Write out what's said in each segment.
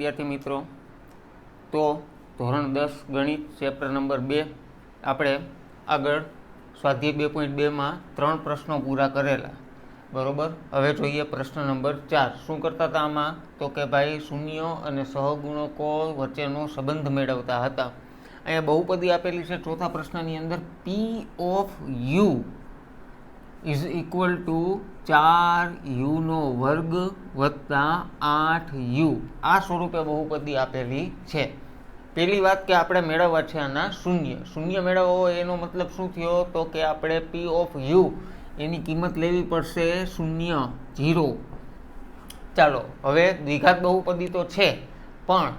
વિદ્યાર્થી મિત્રો, તો ધોરણ 10 ગણિત ચેપ્ટર નંબર 2 આપણે આગળ સ્વાધ્યાય 2.2 3 પ્રશ્નો પૂરા કરેલા, બરોબર. હવે જોઈએ પ્રશ્ન નંબર 4. શું કરતા હતા આમાં? તો કે ભાઈ શૂન્યો અને સહગુણકો વચ્ચેનો સંબંધ મેળવતા હતા. અહીંયા બહુપદી આપેલી છે ચોથા પ્રશ્નની અંદર, પી of you is equal to 4u વર્ગ વત્તા 8u. આ સ્વરૂપે બહુપદી આપેલી છે. પહેલી વાત કે આપણે મેળવવા છે આના શૂન્ય મેળવવો હોય એનો મતલબ શું થયો? તો કે આપણે પી ઓફ યુ એની કિંમત લેવી પડશે 0. ચાલો, હવે દ્વિઘાત બહુપદી તો છે, પણ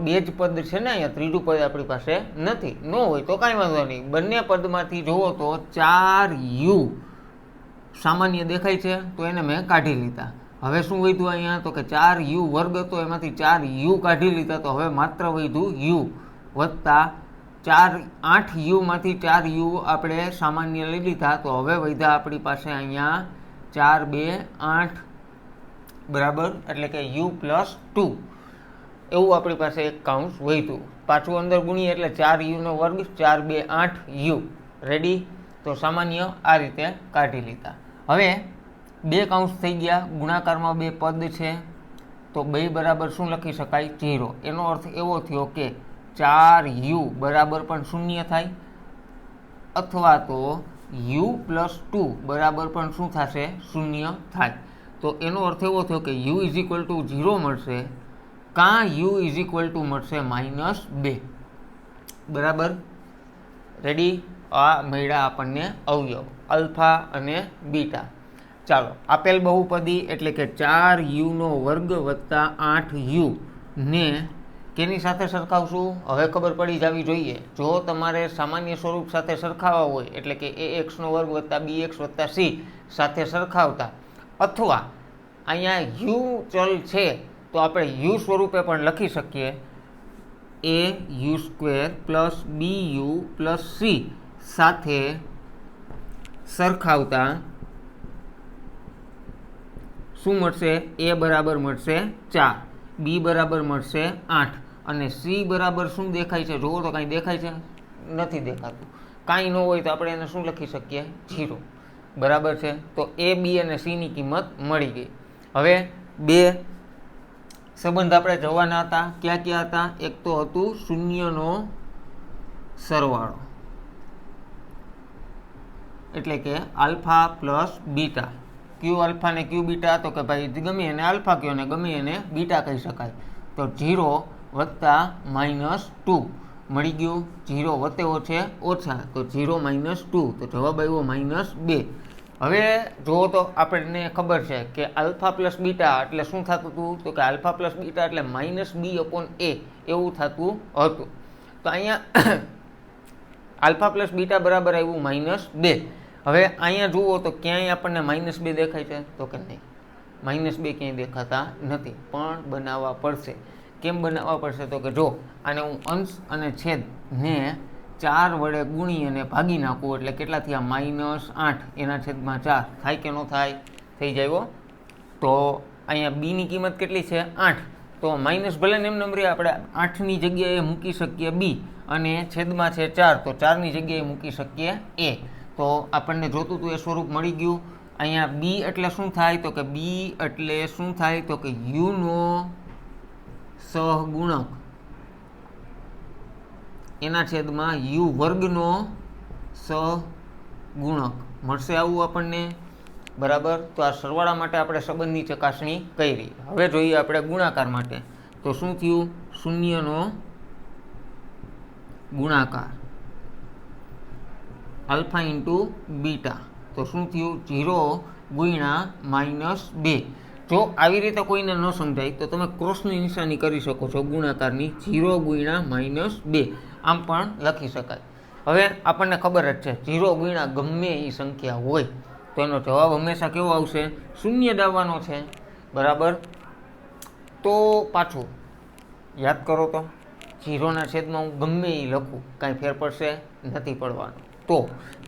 બે જ પદ છે ને અહીંયા, ત્રીજું પદ આપણી પાસે નથી. ન હોય તો કાંઈ વાંધો નહીં, બંને પદમાંથી જુઓ તો 4u સામાન્ય દેખાય છે, તો એને મેં કાઢી લીધા. હવે શું વધ્યું અહીંયા? તો કે 4u વર્ગ હતો, એમાંથી 4u કાઢી લીધા, તો હવે માત્ર વધ્યું u વત્તા 8u માંથી 4u આપણે સામાન્ય લઈ લીધા, તો હવે વધ્યા આપણી પાસે અહીંયા 4 2 8 બરાબર, એટલે કે u પ્લસ 2 એવું આપણી પાસે એક કાઉન્સ વધ્યું. પાછું અંદર ગુણીએ એટલે 4u વર્ગ, 4 2 8u. રેડી? તો સામાન્ય આ રીતે કાઢી લીધા. હવે બે કાઉન્સ થઈ ગયા, ગુણાકારમાં બે પદ છે, તો બે બરાબર શું લખી શકાય? 0. એનો અર્થ એવો થયો કે 4u બરાબર પણ શૂન્ય થાય, અથવા તો u પ્લસ 2 બરાબર પણ શું થશે? શૂન્ય થાય. તો એનો અર્થ એવો થયો કે u ઇઝ ઇક્વલ ટુ 0 મળશે, કાં u ઇઝ ઇક્વલ ટુ મળશે -2. બરાબર? રેડી? આ મળ્યા આપણને અવયવ અલ્ફા અને બીટા. ચાલો, આપેલ બહુપદી એટલે કે 4u વર્ગ વત્તા 8u ને કેની સાથે સરખાવશું? હવે ખબર પડી જવી જોઈએ. જો તમારે સામાન્ય સ્વરૂપ સાથે સરખાવવા હોય, એટલે કે ax વર્ગ વત્તા bx વત્તા c સાથે સરખાવતા, અથવા અહીંયા u ચલ છે તો આપણે u સ્વરૂપે પણ લખી શકીએ, au² plus bu plus c સાથે સરખાવતા શું મળશે? a બરાબર મળશે 4, b બરાબર મળશે 8 અને c બરાબર શું દેખાય છે? જુઓ તો કાંઈ દેખાય છે? નથી દેખાતું. કાંઈ ન હોય તો આપણે એને શું લખી શકીએ? 0. બરાબર છે? તો a b અને c ની કિંમત મળી ગઈ. હવે બે સંબંધ આપણે જોવાના હતા. ક્યાં ક્યાં હતા? એક તો હતું શૂન્યનો સરવાળો, એટલે કે આલ્ફા પ્લસ બીટા. ક્યુ આલ્ફા ને ક્યુ બીટા, તો કે ભાઈ ગમે એને આલ્ફા કહો ને ગમે એને બીટા કહી શકાય. તો 0 વત્તા -2 મળી ગયું. 0 વત્તે છે ઓછા, તો 0 -2, તો જવાબ આવ્યો -2. હવે જુઓ તો આપણને ખબર છે કે આલ્ફા પ્લસ બીટા એટલે શું થતું હતું? તો કે આલ્ફા પ્લસ બીટા એટલે -b/a એવું થતું હતું. તો અહીંયા આલ્ફા પ્લસ બીટા બરાબર આવ્યું -2. હવે અહીંયા જુઓ તો ક્યાંય આપણને -2 દેખાય છે? તો કે નહીં, -2 ક્યાંય દેખાતા નથી, પણ બનાવવા પડશે. કેમ બનાવવા પડશે? તો કે જો આને હું અંશ અને છેદને 4 વડે ગુણી અને ભાગી નાખું એટલે કેટલા થયા? -8 એના છેદમાં 4 થાય કે ન થાય? થઈ જાય. તો અહીંયા b ની કિંમત કેટલી છે? 8. તો માઇનસ ભલે ને એમ નંબરે આપણે 8ની જગ્યાએ મૂકી શકીએ b, અને છેદમાં છે 4, તો 4ની જગ્યાએ મૂકી શકીએ a. તો આપણને જોતું હતું એ સ્વરૂપ મળી ગયું. અહીંયા b એટલે શું થાય? તો કે b એટલે શું થાય? તો કે u નો સહગુણક એના છેદમાં u વર્ગનો સહગુણક મળશે, આવું આપણને. બરાબર? તો આ સરવાળા માટે આપણે સંબંધની ચકાસણી કરી. હવે જોઈએ આપણે ગુણાકાર માટે. તો શું થયું? શૂન્યનો ગુણાકાર આલ્ફા ઇન્ટુ બીટા, તો શું થયું? 0 ગુણ્યા -2. જો આવી રીતે કોઈને ન સમજાય તો તમે ક્રોસની નિશાની કરી શકો છો ગુણાકારની. 0 ગુણ્યા -2 આમ પણ લખી શકાય. હવે આપણને ખબર જ છે 0 ગુણ્યા ગમે એ સંખ્યા હોય તો એનો જવાબ હંમેશા કેવો આવશે? શૂન્ય જ આવવાનો છે. બરાબર? તો પાછું યાદ કરો તો 0ના છેદમાં હું ગમે એ લખું, કાંઈ ફેર પડશે? નથી પડવાનો. તો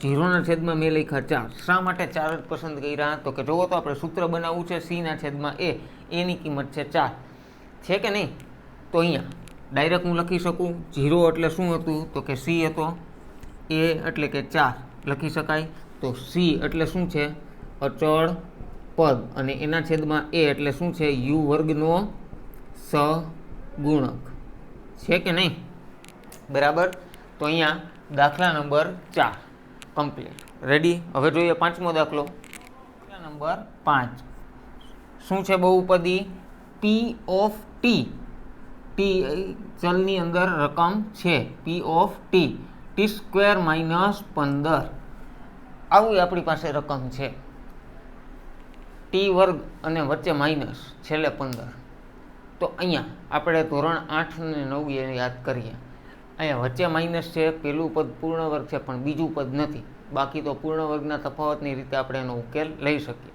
0ના છેદમાં મેં લખ્યા 4. શા માટે 4 જ પસંદ કર્યા? તો કે જુઓ તો આપણે સૂત્ર બનાવવું છે c ના છેદમાં a, એની કિંમત છે 4. છે કે નહીં? તો અહીંયા ડાયરેક્ટ હું લખી શકું 0 એટલે શું હતું તો કે સી હતો, એ એટલે કે 4 લખી શકાય. તો સી એટલે શું છે? અચળ પદ, અને એના છેદમાં એ એટલે શું છે? યુ વર્ગનો સહગુણક. છે કે નહીં? બરાબર. તો અહીંયા દાખલા નંબર 4 કમ્પ્લીટ. રેડી? હવે જોઈએ પાંચમો દાખલો. દાખલા નંબર 5 શું છે? બહુપદી પી ઓફ ટી. ટી ચલની અંદર રકમ છે, પી of T, T square minus 15 આવી આપણી પાસે રકમ છે. ટી વર્ગ અને વચ્ચે માઇનસ, છેલ્લે 15. તો અહીંયા આપણે ધોરણ 8 અને 9 યાદ કરીએ. અહીંયા વચ્ચે માઇનસ છે, પેલું પદ પૂર્ણ વર્ગ છે પણ બીજું પદ નથી. બાકી તો પૂર્ણ વર્ગના તફાવતની રીતે આપણે એનો ઉકેલ લઈ શકીએ.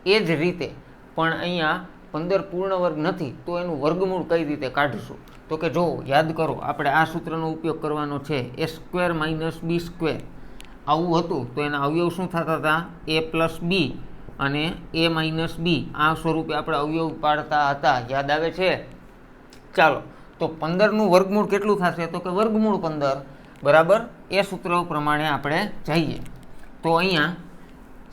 એ જ રીતે પણ અહીંયા 15 પૂર્ણ વર્ગ નથી, તો એનું વર્ગમૂળ કઈ રીતે કાઢીશું? તો કે જો યાદ કરો, આપણે આ સૂત્રનો ઉપયોગ કરવાનો છે, એ સ્ક્વેર માઇનસ બી સ્ક્વેર. આવું હતું તો એના અવયવ શું થતા હતા? એ પ્લસ બી અને એ માઇનસ બી. આ સ્વરૂપે આપણે અવયવ પાડતા હતા. યાદ આવે છે? ચાલો, તો 15નું વર્ગમૂળ કેટલું થશે? તો કે વર્ગમૂળ 15. બરાબર. એ સૂત્ર પ્રમાણે આપણે જઈએ. તો અહીંયા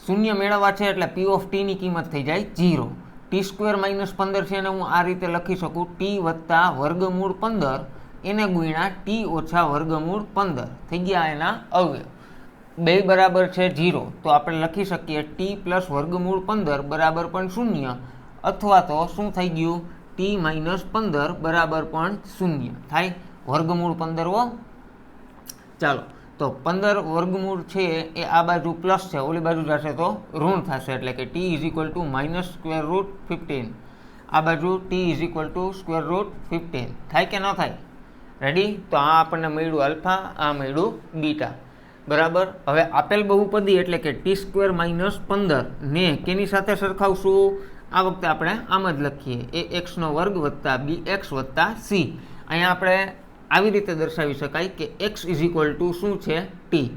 શૂન્ય મેળવવા છે એટલે પી ઓફ ટીની કિંમત થઈ જાય 0. ટી સ્ક્વેર માઇનસ 15 છે એને હું આ રીતે લખી શકું, ટી વત્તા વર્ગમૂળ 15 એને ગુણ્યા ટી ઓછા વર્ગમૂળ 15 થઈ ગયા એના અવયવ. બે બરાબર છે 0, તો આપણે લખી શકીએ ટી પ્લસ વર્ગમૂળ 15 બરાબર પણ 0, અથવા તો શું થઈ ગયું? ટી માઇનસ 15 બરાબર પણ 0 થાય. વર્ગમૂળ 15 હો. ચાલો, તો 15 વર્ગમૂળ છે એ આ બાજુ પ્લસ છે, ઓલી બાજુ જશે તો ઋણ થશે, એટલે કે T is equal to minus square root 15. આ બાજુ T is equal to square root 15 થાય કે ન થાય? રેડી? તો આ આપણને મળ્યું આલ્ફા, આ મળ્યું બીટા. બરાબર. હવે આપેલ બહુપદી એટલે કે ટી સ્ક્વેર માઇનસ 15 ને કેની સાથે સરખાવશું? આ વખતે આપણે આમ જ લખીએ, એ એક્સનો વર્ગ વત્તા બી એક્સ વત્તા સી. અહીંયા આપણે આવી રીતે દર્શાવી શકાય કે એક્સ ઇઝ ઇક્વલ ટુ શું છે? ટી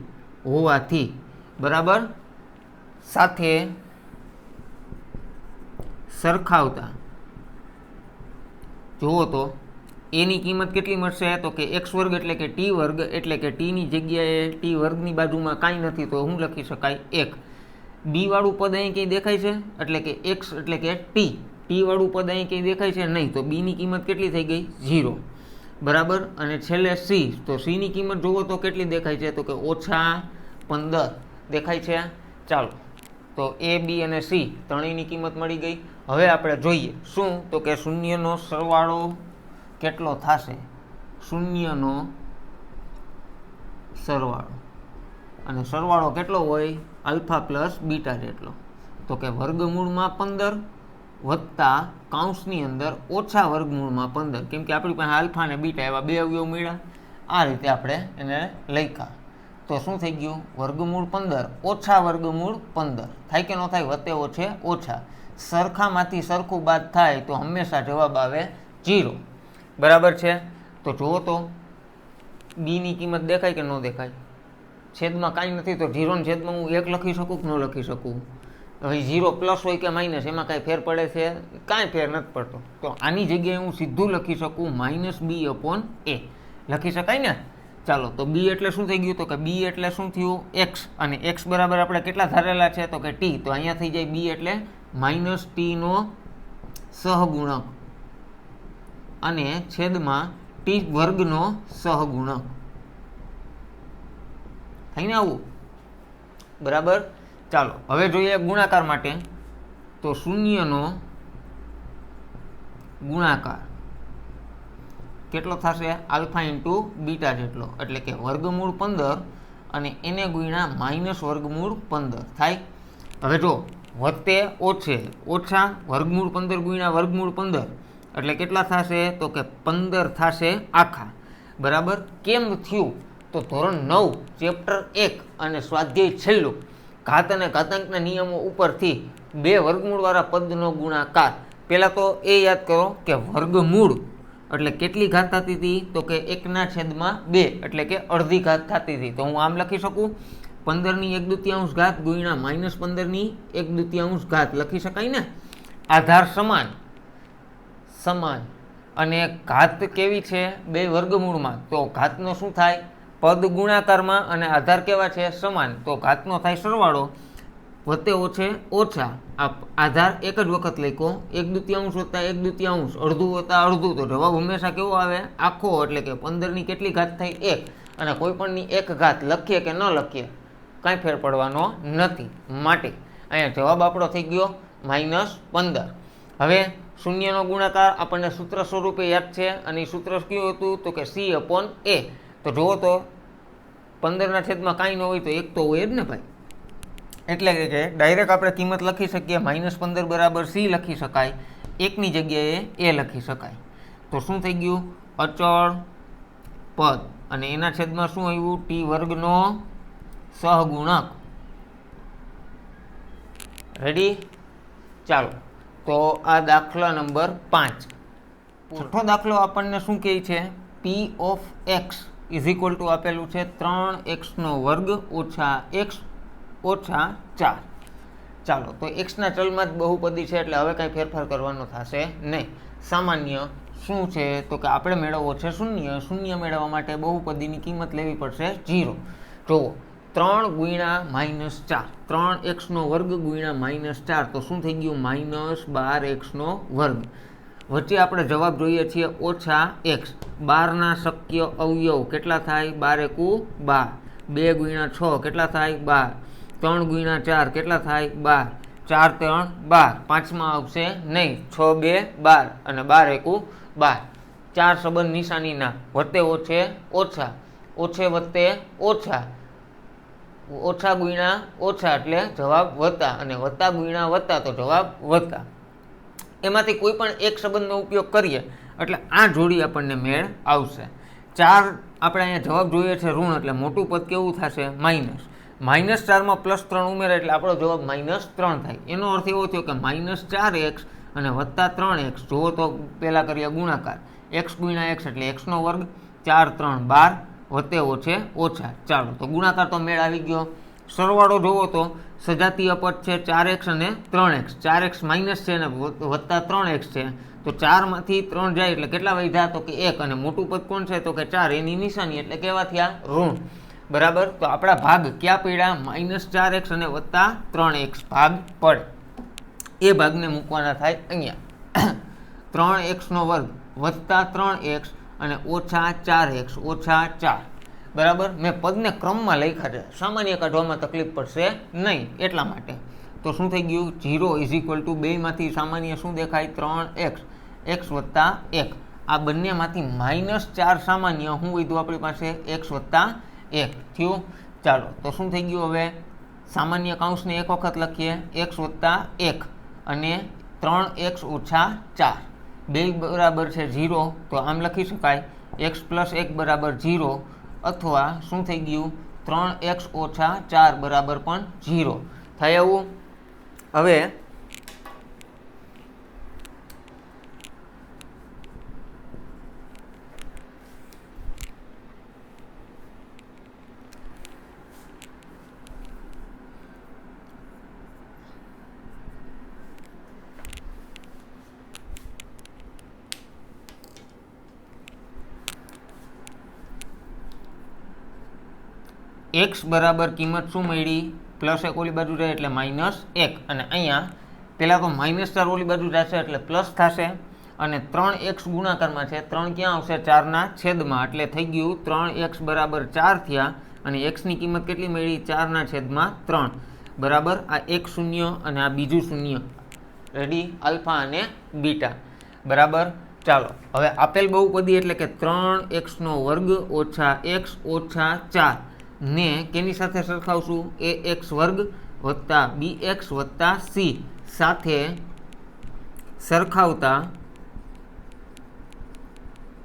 હોવાથી. બરાબર. સાથે સરખાવતા જુઓ તો એની કિંમત કેટલી મળશે? તો કે એક્સ વર્ગ એટલે કે ટી વર્ગ, એટલે કે ટીની જગ્યાએ ટી વર્ગની બાજુમાં કાંઈ નથી તો શું લખી શકાય? 1. બી વાળું પદ અહીં કંઈ દેખાય છે? એટલે કે એક્સ એટલે કે ટી. ટી વાળું પદ અહીં કંઈ દેખાય છે? નહીં. તો બીની કિંમત કેટલી થઈ ગઈ? 0. બરાબર. અને છેલ્લે સી. તો સીની કિંમત જુઓ તો કેટલી દેખાય છે? તો કે ઓછા 15 દેખાય છે. ચાલો, તો એ બી અને સી ત્રણેયની કિંમત મળી ગઈ. હવે આપણે જોઈએ શું? તો કે શૂન્યનો સરવાળો કેટલો થશે? શૂન્યનો સરવાળો, અને સરવાળો કેટલો હોય? આલ્ફા પ્લસ બીટા જેટલો. તો કે વર્ગમૂળમાં 15 વત્તા કાઉન્સની અંદર ઓછા વર્ગમૂળમાં 15, કેમ કે આપણી પાસે આલ્ફા અને બીટા એવા બે અવયવ મળ્યા. આ રીતે આપણે એને લખ્યા. તો શું થઈ ગયું? વર્ગમૂળ 15 ઓછા વર્ગમૂળ 15 થાય કે ન થાય? વત્તે ઓછે ઓછા. સરખામાંથી સરખું બાદ થાય તો હંમેશા જવાબ આવે 0. બરાબર છે. તો જુઓ તો બીની કિંમત દેખાય કે ન દેખાય? છેદમાં કાંઈ નથી, તો 0 ના છેદમાં હું 1 લખી શકું કે ન લખી શકું? હવે 0 પ્લસ હોય કે માઇનસ એમાં કાંઈ ફેર પડે છે? કાંઈ ફેર નથી પડતો. તો આની જગ્યાએ હું સીધું લખી શકું માઇનસ બી અપોન એ. લખી શકાય ને? ચાલો, તો બી એટલે શું થઈ ગયું? તો કે બી એટલે શું થયું? એક્સ. અને એક્સ બરાબર આપણે કેટલા ધારેલા છે? તો કે ટી. તો અહીંયા થઈ જાય બી એટલે માઇનસ ટીનો સહગુણક અને છેદમાં ટી વર્ગનો સહગુણક થઈને આવું. બરાબર. ચાલો, હવે જોઈએ ગુણાકાર માટે. તો શૂન્યનો ગુણાકાર કેટલો થશે? આલ્ફા ઇન્ટુ બીટા જેટલો, એટલે કે વર્ગમૂળ 15 અને એને ગુણ્યા માઇનસ વર્ગમૂળ 15 થાય. હવે જો વત્તે ઓછે ઓછા વર્ગમૂળ 15 ગુણ્યા વર્ગમૂળ 15 એટલે કેટલા થશે? તો કે 15 થશે આખા. બરાબર. કેમ થયું? તો ધોરણ 9 ચેપ્ટર 1 અને સ્વાધ્યાય છેલ્લું ઘાત અને ઘાતાંકના નિયમો ઉપરથી બે વર્ગમૂળવાળા પદનો ગુણાકાર. પહેલાં તો એ યાદ કરો કે વર્ગમૂળ એટલે કેટલી ઘાત થતી હતી? તો કે 1/2 એટલે કે અડધી ઘાત થતી હતી. તો હું આમ લખી શકું 15/1/2 ઘાત ગુણ્યા -15/1/2 ઘાત લખી શકાય ને? આધાર સમાન સમાન અને ઘાત કેવી છે? બે વર્ગમૂળમાં. તો ઘાતનો શું થાય? પદ ગુણાકારમાં, અને આધાર કેવા છે? સમાન. તો ઘાતનો થાય સરવાળો વત્તે ઓછે ઓછા. આધાર એક જ વખત લખ્યો, 1/2 વત્તા 1/2, અડધું વત્તા અડધું. તો જવાબ હંમેશા કેવો આવે? આખો. એટલે કે 15ની કેટલી ઘાત થઈ? 1. અને કોઈ પણની એક ઘાત લખીએ કે ન લખીએ કાંઈ ફેર પડવાનો નથી. માટે અહીંયા જવાબ આપણો થઈ ગયો -15. હવે શૂન્યનો ગુણાકાર આપણને સૂત્ર સ્વરૂપે યાદ છે, અને એ સૂત્ર કયું હતું? તો કે C/A. તો જુઓ તો 15/, કાંઈ ન હોય તો 1 તો હોય જ ને ભાઈ. એટલે કે ડાયરેક્ટ આપણે કિંમત લખી શકીએ. -15 બરાબર C લખી શકાય, 1ની જગ્યાએ A લખી શકાય. તો શું થઈ ગયું? અચળ પદ, અને એના છેદમાં શું આવ્યું? t વર્ગનો સહગુણક. રેડી? ચાલો, તો આ દાખલા નંબર 5. છઠ્ઠો દાખલો આપણને શું કહે છે? P of x = આપેલું છે 3x² ઓછા x ઓછા 4. ચાલો, તો એક્સના ચલમાં જ બહુપદી છે, એટલે હવે કાંઈ ફેરફાર કરવાનો થશે નહીં. સામાન્ય શું છે? તો કે આપણે મેળવવો છે શૂન્ય. શૂન્ય મેળવવા માટે બહુપદીની કિંમત લેવી પડશે 0. જુઓ, 3 ગુણ્યા -4, 3x² ગુણ્યા -4, તો શું થઈ ગયું? -12x². વચ્ચે આપણે જવાબ જોઈએ છીએ -x. 12ના શક્ય અવયવ કેટલા થાય? 12 × 12. 2 ગુણ્યા 6 કેટલા થાય? 12. 3 ગુણ્યા 4 કેટલા થાય? 12. 4 3 12. પાંચમાં આવશે નહીં. 6 2 12, અને 12 × 12. 4 સંબંધ નિશાનીના. વત્તે ઓછે ઓછા, ઓછે વત્તે ઓછા, ઓછા ગુણ્યા ઓછા એટલે જવાબ વત્તા, અને વત્તા ગુણ્યા વત્તા તો જવાબ વત્તા. એમાંથી કોઈ પણ એક સંબંધનો ઉપયોગ કરીએ એટલે આ જોડી આપણને મેળ આવશે. 4 આપણે અહીંયા જવાબ જોઈએ છે ઋણ, એટલે મોટું પદ કેવું થશે? માઇનસ. -4માં +3 ઉમેરે એટલે આપણો જવાબ -3 થાય. એનો અર્થ એવો થયો કે -4x અને +3x. જુઓ તો પહેલાં કરીએ ગુણાકાર. x ગુણ્યા x એટલે x². 4 3 12, વત્તે ઓછે ઓછા. ચાલો, તો ગુણાકાર તો મેળ આવી ગયો. સરવાળો જુઓ તો સજાતીય પદ છે 4x અને 3x. 4x માઇનસ છે અને +3x છે. તો 4માંથી 3 જાય એટલે કેટલા વધ્યા? તો કે 1. અને મોટું પદ કોણ છે? તો કે 4. એની નિશાની એટલે કેવા થયા? ઋણ. બરાબર. તો આપણા ભાગ ક્યાં પડ્યા? -4x અને +3x ભાગ પડે. એ ભાગને મૂકવાના થાય અહીંયા. 3x² + 3x અને -4x ઓછા 4. બરાબર. મેં પદને ક્રમમાં લખ્યા છે, સામાન્ય કાઢવામાં તકલીફ પડશે નહીં એટલા માટે. તો શું થઈ ગયું? 0 = બેમાંથી સામાન્ય શું દેખાય? 3x. x + 1. આ બંનેમાંથી -4 સામાન્ય. શું વધ્યું આપણી પાસે? x + 1 થયું. ચાલો, તો શું થઈ ગયું? હવે સામાન્ય કૌંસને એક વખત લખીએ. x + 1 અને 3x ઓછા 4. બે બરાબર છે 0, તો આમ લખી શકાય x + 1 બરાબર 0, અથવા શું થઈ ગયું? 3x ઓછા 4 બરાબર પણ 0 થાય. એવું હવે x બરાબર કિંમત શું મળી? +1 ઓલી બાજુ જાય એટલે -1, અને અહીંયા પહેલાં તો -4 ઓલી બાજુ જશે એટલે પ્લસ થશે, અને 3x ગુણાકારમાં છે. 3 ક્યાં આવશે? 4ના છેદમાં, એટલે થઈ ગયું 3x બરાબર 4 થયા. અને xની કિંમત કેટલી મળી? 4/3 બરાબર. આ એક શૂન્ય અને આ બીજું શૂન્ય. રેડી? આલ્ફા અને બીટા. બરાબર. ચાલો, હવે આપેલ બહુપદી એટલે કે 3x² ઓછા x ઓછા 4 ને કેની સાથે સરખાવશું? ax² વત્તા bx વત્તા c સાથે સરખાવતા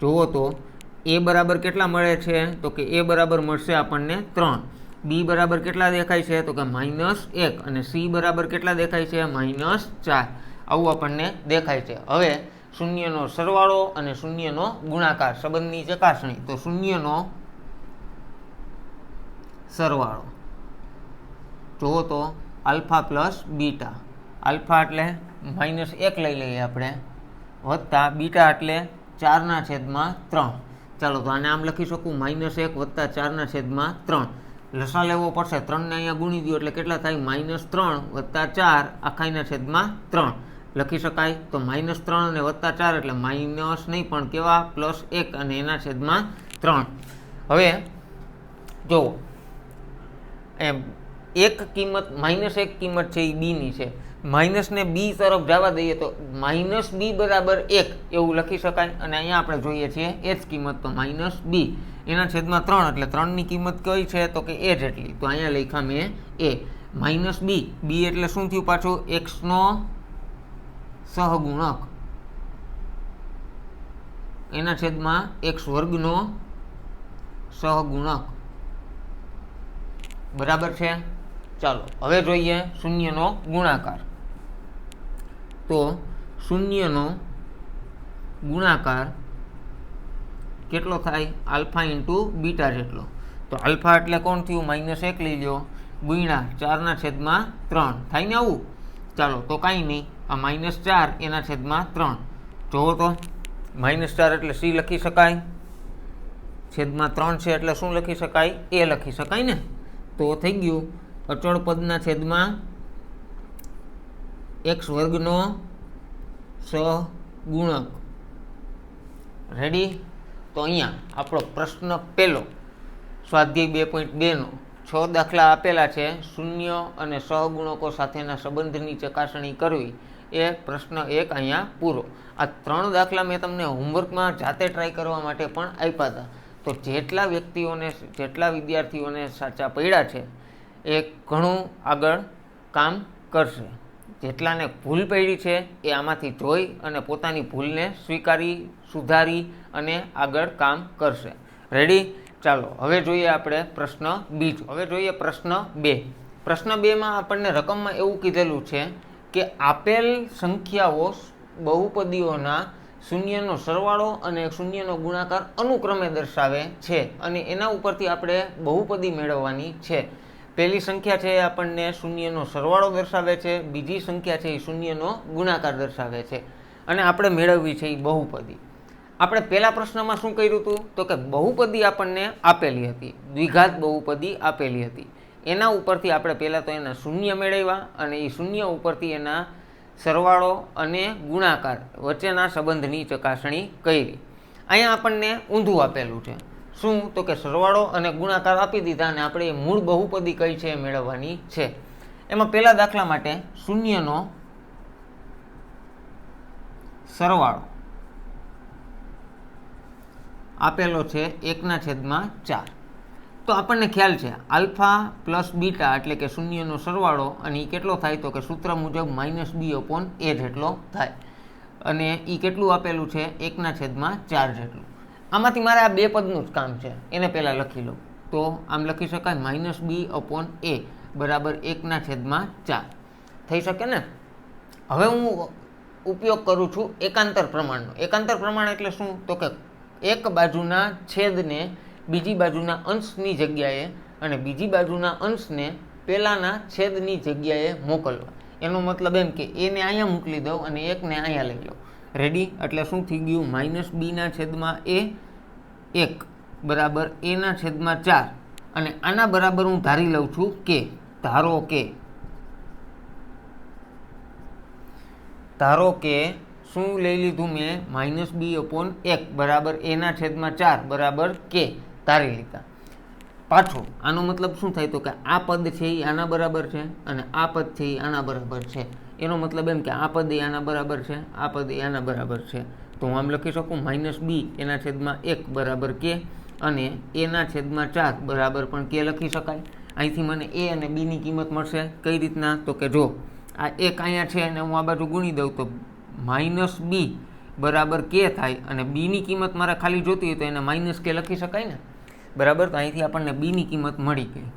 જુઓ તો a બરાબર કેટલા મળે છે? તો કે a બરાબર મળશે આપણને 3. b બરાબર કેટલા દેખાય છે? તો કે -1. અને c બરાબર કેટલા દેખાય છે? -4. આવું આપણને દેખાય છે. હવે શૂન્યનો સરવાળો અને શૂન્યનો ગુણાકાર સંબંધની ચકાસણી. તો શૂન્યનો સરવાળો જુઓ તો આલ્ફા પ્લસ બીટા. આલ્ફા એટલે -1 લઈ લઈએ આપણે, વત્તા બીટા એટલે 4/3. ચાલો તો આને આમ લખી શકું -1 વત્તા 4/3. લસા લેવો પડશે, 3ને અહીંયા ગુણી દો એટલે કેટલા થાય -3 વત્તા 4 આખાઈના છેદમાં 3 લખી શકાય. તો -3 અને વત્તા 4 એટલે માઇનસ નહીં પણ કેવા +1 અને એના છેદમાં 3. હવે જો એમ એક કિંમત -1 કિંમત છે એ બીની છે, માઇનસને બી તરફ જવા દઈએ તો -b બરાબર 1 એવું લખી શકાય. અને અહીંયા આપણે જોઈએ છીએ એ જ કિંમત તો -b એના છેદમાં 3 એટલે 3ની કિંમત કઈ છે તો કે એ જેટલી. તો અહીંયા લખ્યા મેં એ -b એટલે શું થયું પાછું x નો સહગુણક એના છેદમાં x² નો સહગુણક બરાબર છે. ચાલો હવે જોઈએ શૂન્યનો ગુણાકાર. તો શૂન્યનો ગુણાકાર કેટલો થાય આલ્ફા ઇન્ટુ બીટા જેટલો. તો આલ્ફા એટલે કોણ થયું -1 લઈ લો ગુણ્યા 4/3 થાય ને આવું. ચાલો તો કાંઈ નહીં, આ -4 એના છેદમાં 3 જોવો તો -4 એટલે c લખી શકાય, છેદમાં 3 છે એટલે શું લખી શકાય એ લખી શકાય ને. તો થઈ ગયું અચળ પદના છેદમાં x² નો સહગુણક. રેડી. તો અહીંયા આપણો પ્રશ્ન પહેલો સ્વાધ્યાય 2.2 નો 6 દાખલા આપેલા છે. શૂન્ય અને સહગુણકો સાથેના સંબંધની ચકાસણી કરવી એ પ્રશ્ન 1 અહીંયા પૂરો. આ 3 દાખલા મેં તમને હોમવર્કમાં જાતે ટ્રાય કરવા માટે પણ આપ્યા હતા. તો જેટલા વિદ્યાર્થીઓને સાચા પડ્યા છે એ ઘણું આગળ કામ કરશે. જેટલાને ભૂલ પડી છે એ આમાંથી જોઈ અને પોતાની ભૂલને સ્વીકારી સુધારી અને આગળ કામ કરશે. રેડી. ચાલો હવે જોઈએ આપણે પ્રશ્ન બીજો. હવે જોઈએ પ્રશ્ન 2. પ્રશ્ન 2માં આપણને રકમમાં એવું કીધેલું છે કે આપેલ સંખ્યાઓ બહુપદીઓના શૂન્યનો સરવાળો અને શૂન્યનો ગુણાકાર અનુક્રમે દર્શાવે છે અને એના ઉપરથી આપણે બહુપદી મેળવવાની છે. પહેલી સંખ્યા છે એ આપણને શૂન્યનો સરવાળો દર્શાવે છે, બીજી સંખ્યા છે એ શૂન્યનો ગુણાકાર દર્શાવે છે અને આપણે મેળવવી છે એ બહુપદી. આપણે પહેલા પ્રશ્નમાં શું કર્યું હતું તો કે બહુપદી આપણને આપેલી હતી, દ્વિઘાત બહુપદી આપેલી હતી. એના ઉપરથી આપણે પહેલાં તો એના શૂન્ય મેળવ્યા અને એ શૂન્ય ઉપરથી એના સરવાળો અને ગુણાકાર વચ્ચેના સંબંધની ચકાસણી કરી. અહીંયા આપણને ઊંધું આપેલું છે. શું તો કે સરવાળો અને ગુણાકાર આપી દીધા અને આપણે એ મૂળ બહુપદી કઈ છે એ મેળવવાની છે. એમાં પહેલા દાખલા માટે શૂન્યનો સરવાળો આપેલો છે 1/4. તો આપણને ખ્યાલ છે આલ્ફા પ્લસ બીટા એટલે કે શૂન્યનો સરવાળો અને એ કેટલો થાય તો કે સૂત્ર મુજબ -b/a જેટલો થાય અને એ કેટલું આપેલું છે 1/4 જેટલું. આમાંથી મારે આ બે પદનું જ કામ છે, એને પહેલાં લખી લો. તો આમ લખી શકાય -b/a બરાબર 1/4 થઈ શકે ને. હવે હું ઉપયોગ કરું છું એકાંતર પ્રમાણનો. એકાંતર પ્રમાણ એટલે શું તો કે એક બાજુના છેદને બીજી બાજુના અંશની જગ્યાએ અને બીજી બાજુના અંશને પહેલાંના છેદની જગ્યાએ મોકલવા. એનો મતલબ એમ કે એને અહીંયા મોકલી દઉં અને એકને અહીંયા લઈ લો. રેડી. એટલે શું થઈ ગયું -b/a 1 બરાબર a/4 અને આના બરાબર હું ધારી લઉં છું કે ધારો કે શું લઈ લીધું મેં -b/1 બરાબર a/4 બરાબર k ધારી લીધા. પાછું આનો મતલબ શું થાય તો કે આ પદ છે એ આના બરાબર છે અને આ પદ છે એ આના બરાબર છે. એનો મતલબ એમ કે આ પદ એ આના બરાબર છે, આ પદ એ આના બરાબર છે. તો હું આમ લખી શકું -b/1 બરાબર k અને a/4 બરાબર પણ k લખી શકાય. અહીંથી મને a અને b ની કિંમત મળશે. કઈ રીતના તો કે જો આ એક અહીંયા છે અને હું આ બાજુ ગુણી દઉં તો -b બરાબર k થાય અને b ની કિંમત મારે ખાલી જોતી હોય તો એને -k લખી શકાય ને. બરાબર. તો અહીંથી આપણને b ની કિંમત મળી ગઈ.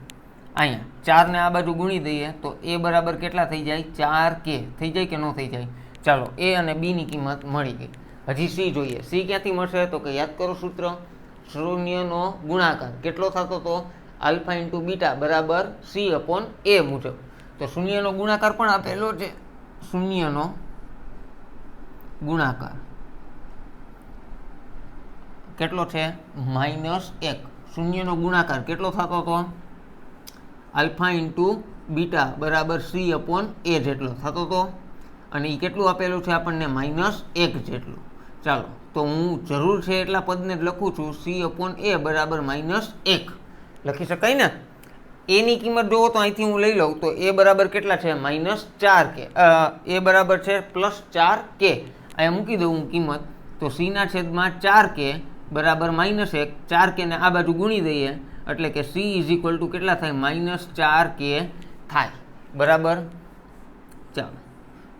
અહીંયા 4 ને આ બાજુ ગુણી દઈએ તો a બરાબર કેટલા થઈ જાય 4k થઈ જાય કે ન થઈ જાય. ચાલો a અને b ની કિંમત મળી ગઈ. હજી c જોઈએ. c ક્યાંથી મળશે તો કે યાદ કરો સૂત્ર શૂન્યનો ગુણાકાર કેટલો થતો તો આલ્ફા ઇન્ટુ બીટા બરાબર c/a મુજબ. તો શૂન્યનો ગુણાકાર પણ આપેલો છે. શૂન્યનો ગુણાકાર કેટલો છે -1. શૂન્યનો ગુણાકાર કેટલો થતો હતો આલ્ફા ઇન્ટુ બીટા બરાબર C/A જેટલો થતો હતો, અને એ કેટલું આપેલું છે આપણને -1 જેટલું. ચાલો તો હું જરૂર છે એટલા પદને જ લખું છું, C/A બરાબર -1 લખી શકાય ને. એની કિંમત જોવો તો અહીંથી હું લઈ લઉં તો એ બરાબર કેટલા છે -4k, એ બરાબર છે +4k. અહીંયા મૂકી દઉં હું કિંમત, તો C/4k બરાબર -1, 4k ને આ બાજુ ગુણી દઈએ એટલે કે C = કેટલા થાય -4k થાય. બરાબર. ચાલો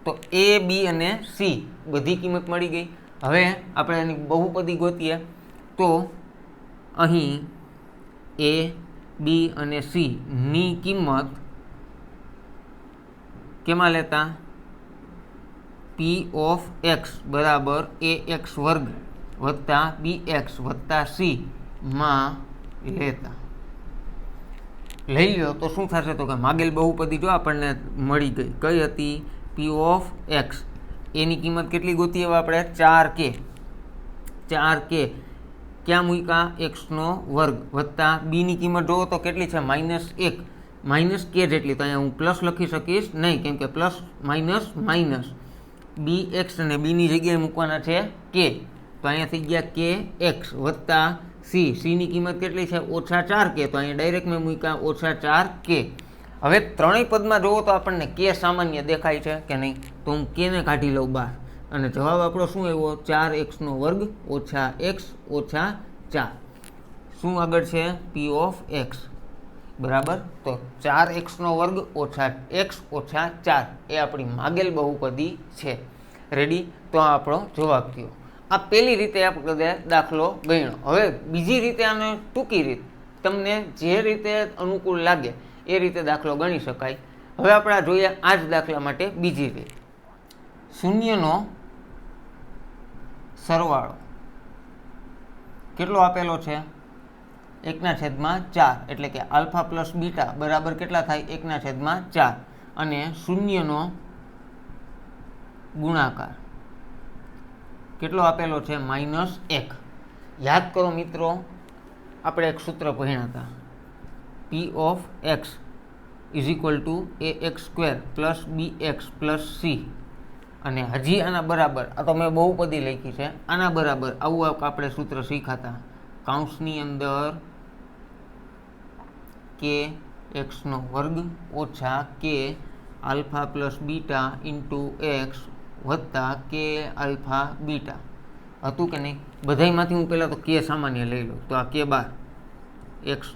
તો A, B અને C બધી કિંમત મળી ગઈ. હવે આપણે એની બહુપદી ગોતીએ તો અહીં A, B અને C ની કિંમત કેમાં લેતા P(x) બરાબર ax² વત્તા bx વત્તા c માં લેતા. લઈ લો તો શું થશે તો કે માગેલ બહુપદી જો આપણને મળી ગઈ. કઈ હતી P(x) એની કિંમત કેટલી ગોતી હવે આપણે 4k ક્યાં મૂક્યા x² વત્તા b ની કિંમત જોવો તો કેટલી છે -1 -k જેટલી. તો અહીંયા હું પ્લસ લખી શકીશ નહીં, કેમ કે પ્લસ માઇનસ bx અને b ની જગ્યાએ મૂકવાના છે k, તો અહીંયા થઈ ગયા kx વત્તા c ની કિંમત કેટલી છે -4k, તો અહીંયા ડાયરેક્ટ મેં મૂક્યા -4k. હવે ત્રણેય પદમાં જોવો તો આપણને k સામાન્ય દેખાય છે કે નહીં, તો હું k ને કાઢી લઉં બહાર અને જવાબ આપણો શું આવ્યો 4x² - x - 4. શું આગળ છે P(x) બરાબર, તો 4x² - x - 4 એ આપણી માગેલ બહુપદી છે. રેડી, તો આ આપણો જવાબ થયો. આ પહેલી રીતે આપણે દાખલો ગણ્યો. હવે બીજી રીતે આને ટૂંકી રીત તમને જે રીતે અનુકૂળ લાગે એ રીતે દાખલો ગણી શકાય. હવે આપણે જોઈએ આ જ દાખલા માટે બીજી રીત. શૂન્યનો સરવાળો કેટલો આપેલો છે 1/4, એટલે કે આલ્ફા પ્લસ બીટા બરાબર કેટલા થાય 1/4, અને શૂન્યનો ગુણાકાર કેટલો આપેલો છે -1. યાદ કરો મિત્રો, આપણે એક સૂત્ર ભણ્યા હતા P(x) = ax² + bx + c, અને હજી આના બરાબર, આ તો મેં બહુપદી લખી છે, આના બરાબર આવું આપણે સૂત્ર શીખાતા કૌંસની અંદર kx² - k alpha plus beta × x વત્તા k આલ્ફા બીટા હતું કે નહીં. બધાયમાંથી હું પહેલાં તો k સામાન્ય લઈ લઉં, તો આ k બાર x²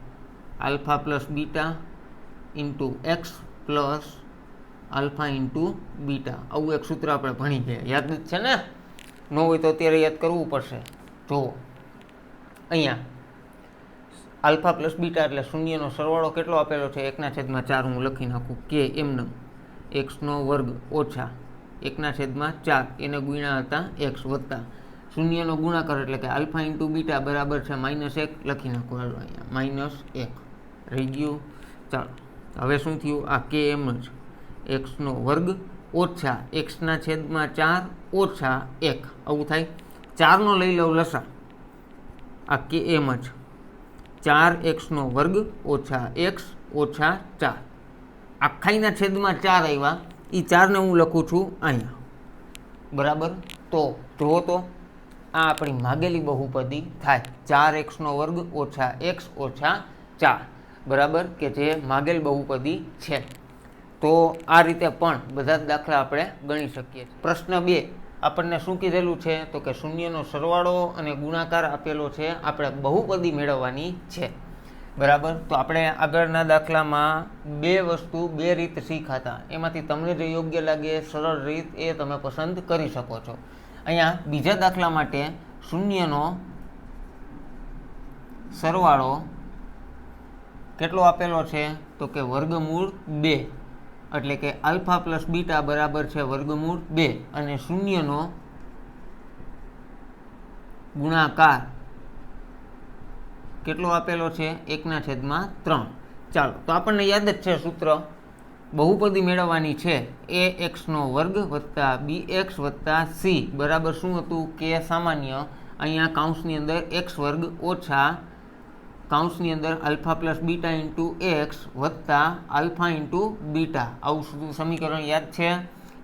- alpha plus beta × x plus alpha × beta. આવું એક સૂત્ર આપણે ભણી ગયા, યાદ જ છે ને? ન હોય તો અત્યારે યાદ કરવું પડશે. જુઓ અહીંયા આલ્ફા પ્લસ બીટા એટલે શૂન્યનો સરવાળો કેટલો આપેલો છે 1/4. હું લખી નાખું k એમને x² - 1/4 એને ગુણ્યા હતા x વત્તા શૂન્યનો ગુણાકાર એટલે કે આલ્ફા × બીટા બરાબર છે -1 લખી નાખું. હાલો અહીંયા -1 રહી ગયું. ચાલો હવે શું થયું, આ k એમ જ x² - x/4 - 1 આવું થાય. 4 નો લઈ લઉં લસા, આ k એમ જ 4x² - x - 4 આખાઈના છેદમાં 4 આવ્યા, એ 4 ને હું લખું છું અહીંયા. બરાબર, તો જુઓ તો આ આપણી માગેલી બહુપદી થાય 4x² - x - 4 બરાબર, કે જે માગેલ બહુપદી છે. તો આ રીતે પણ બધા જ દાખલા આપણે ગણી શકીએ. પ્રશ્ન 2 આપણને શું કીધેલું છે તો કે શૂન્યનો સરવાળો અને ગુણાકાર આપેલો છે, આપણે બહુપદી મેળવવાની છે. બરાબર, તો આપણે આગળના દાખલામાં 2 વસ્તુ 2 રીત શીખાતા, એમાંથી તમને જે યોગ્ય લાગે સરળ રીત એ તમે પસંદ કરી શકો છો. અહીંયા બીજા દાખલા માટે શૂન્યનો સરવાળો કેટલો આપેલો છે તો કે √2, એટલે કે આલ્ફા પ્લસ બીટા બરાબર છે √2, અને શૂન્યનો ગુણાકાર કેટલો આપેલો છે 1/3. ચાલો તો આપણને યાદ જ છે સૂત્ર, બહુપદી મેળવવાની છે ax² વત્તા bx વત્તા c બરાબર શું હતું k સામાન્ય અહીંયા કૌંસની અંદર એક્સ વર્ગ ઓછા કૌંસની અંદર alpha plus beta into x વત્તા આલ્ફા ઇન્ટુ બીટા, આવું સમીકરણ યાદ છે?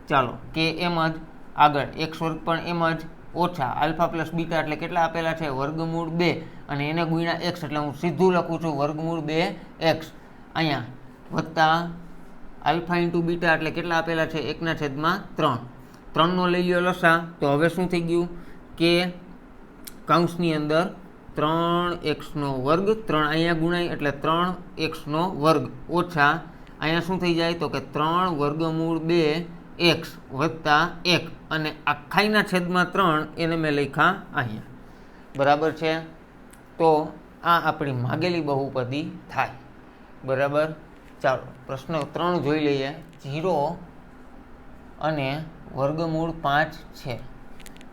ચાલો, કે એમ જ આગળ એક્સ વર્ગ પણ એમ જ ઓછા આલ્ફા પ્લસ બીટા એટલે કેટલા આપેલા છે? વર્ગમૂળ 2 અને એને ગુણ્યા એક્સ એટલે હું સીધું લખું છું વર્ગમૂળ 2 એક્સ. અહીંયા વત્તા આલ્ફા ઇન્ટુ બીટા એટલે કેટલા આપેલા છે? 1/3. 3નો લઈ લ્યો લસા, તો હવે શું થઈ ગયું કે કૌંસની અંદર 3x² 3 અહીંયા ગુણાય એટલે 3x² ઓછા અહીંયા શું થઈ જાય તો કે 3 વર્ગમૂળ 2 એક્સ વત્તા 1 અને આખાઈના છેદમાં 3 એને મેં લખ્યા અહીંયા. બરાબર છે? તો આ આપણી માગેલી બહુપદી થાય. બરાબર. ચાલો પ્રશ્ન 3 જોઈ લઈએ. 0 અને વર્ગમૂળ 5 છે.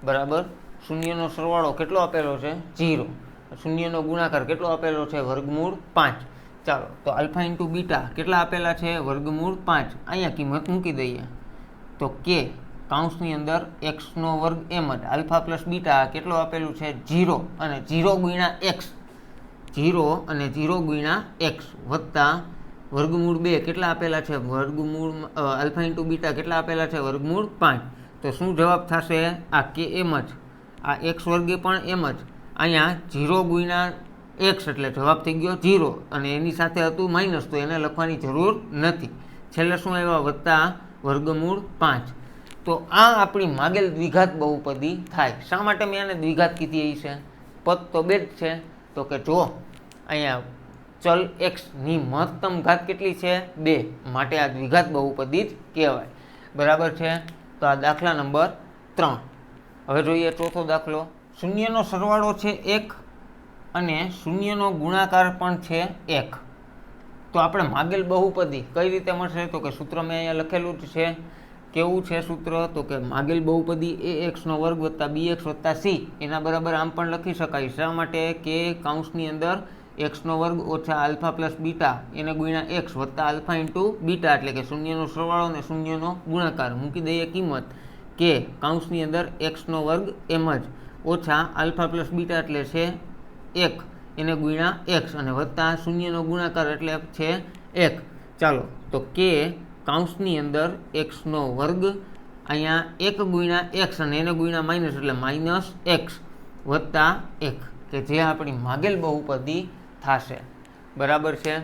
બરાબર. શૂન્યનો સરવાળો કેટલો આપેલો છે? 0. શૂન્યનો ગુણાકાર કેટલો આપેલો છે? વર્ગમૂળ 5. ચાલો, તો આલ્ફા ઇન્ટુ બીટા કેટલા આપેલા છે? વર્ગમૂળ 5. અહીંયા કિંમત મૂકી દઈએ તો કે કૌંસની અંદર x² એમ જ આલ્ફા પ્લસ બીટા કેટલું આપેલું છે? 0 અને 0 ગુણ્યા એક્સ, 0 અને 0 ગુણ્યા એક્સ વત્તા વર્ગમૂળ 2 કેટલા આપેલા છે? વર્ગમૂળ આલ્ફા ઇન્ટુ બીટા કેટલા આપેલા છે? વર્ગમૂળ 5. તો શું જવાબ થશે? આ કે એમ જ, આ એક્સ વર્ગે પણ એમ જ. અહીંયા 0 ગુણ્યા એક્સ એટલે જવાબ થઈ ગયો 0 અને એની સાથે હતું માઇનસ, તો એને લખવાની જરૂર નથી. છેલ્લે શું આવ્યા? વત્તા વર્ગમૂળ 5. તો આ આપણી માગેલ દ્વિઘાત બહુપદી થાય. શા માટે મેં આને દ્વિઘાત કીધી એ છે? પદ તો બે જ છે. તો કે જો અહીંયા ચલ એક્સની મહત્તમ ઘાત કેટલી છે? 2, માટે આ દ્વિઘાત બહુપદી જ કહેવાય. બરાબર છે? તો આ દાખલા નંબર 3. હવે જોઈએ ચોથો દાખલો. શૂન્યનો સરવાળો છે 1 અને શૂન્યનો ગુણાકાર પણ છે 1. તો આપણે માગેલ બહુપદી કઈ રીતે મળશે? તો કે સૂત્ર મેં અહીંયા લખેલું જ છે. કેવું છે સૂત્ર? તો કે માગેલ બહુપદી ax² વત્તા bx વત્તા c એના બરાબર આમ પણ લખી શકાય. શા માટે? કે કૌંસની અંદર x² ઓછા આલ્ફા પ્લસ બીટા એને ગુણ્યા એક્સ વત્તા આલ્ફા ઇન્ટુ બીટા એટલે કે શૂન્યનો સરવાળો અને શૂન્યનો ગુણાકાર. મૂકી દઈએ કિંમત કે કૌંસની અંદર x² એમ જ ઓછા આલ્ફા પ્લસ બીટા એટલે છે 1 એને ગુણ્યા એક્સ અને વત્તા શૂન્યનો ગુણાકાર એટલે છે 1. ચાલો, તો કે કૌંસની અંદર x² અહીંયા 1 ગુણ્યા એક્સ અને એને ગુણ્યા માઇનસ એટલે માઇનસ એક્સ વત્તા 1 કે જે આપણી માગેલ બહુપદી થશે. બરાબર છે?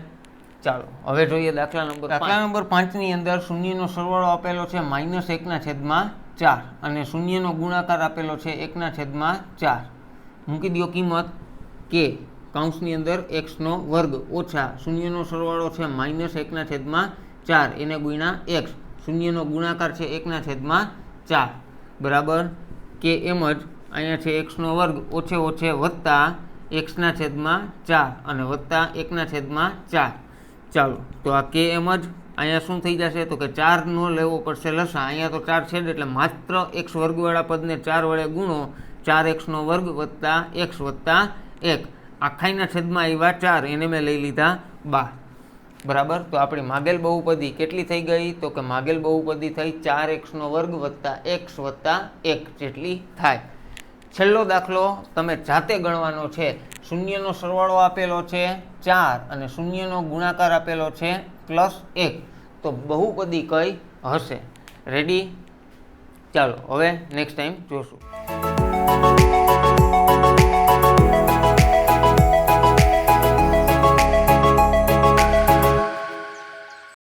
ચાલો હવે જોઈએ દાખલા નંબર 5ની અંદર શૂન્યનો સરવાળો આપેલો છે -1/4 અને શૂન્યનો ગુણાકાર આપેલો છે 1/4. મૂકી દો કિંમત કે કૌંસની અંદર x² ઓછા શૂન્યનો સરવાળો છે -1/4 એને ગુણ્યા એક્સ, શૂન્યનો ગુણાકાર છે 1/4. બરાબર. કે એમ જ અહીંયા છે x² ઓછે ઓછે વત્તા x/4 અને વત્તા 1/4. ચાલો, તો આ કે એમ જ અહીંયા શું થઈ જશે? તો કે 4 નો લેવો પડશે લસા. અહીંયા તો 4 છે એટલે માત્ર x વર્ગવાળા પદને 4 વડે ગુણો. 4x² વત્તા x વત્તા 1 આખાઈના છેદમાં આવ્યા 4 એને મેં લઈ લીધા 12. બરાબર. તો આપણી માગેલ બહુપદી કેટલી થઈ ગઈ? તો કે માગેલ બહુપદી થઈ 4x² વત્તા x વત્તા 1 જેટલી થાય. છેલ્લો દાખલો તમે જાતે ગણવાનો છે. શૂન્યનો સરવાળો આપેલો છે 4 અને શૂન્યનો ગુણાકાર આપેલો છે +1. તો બહુપદી કઈ હશે? રેડી? ચાલો હવે નેક્સ્ટ ટાઈમ જોશું.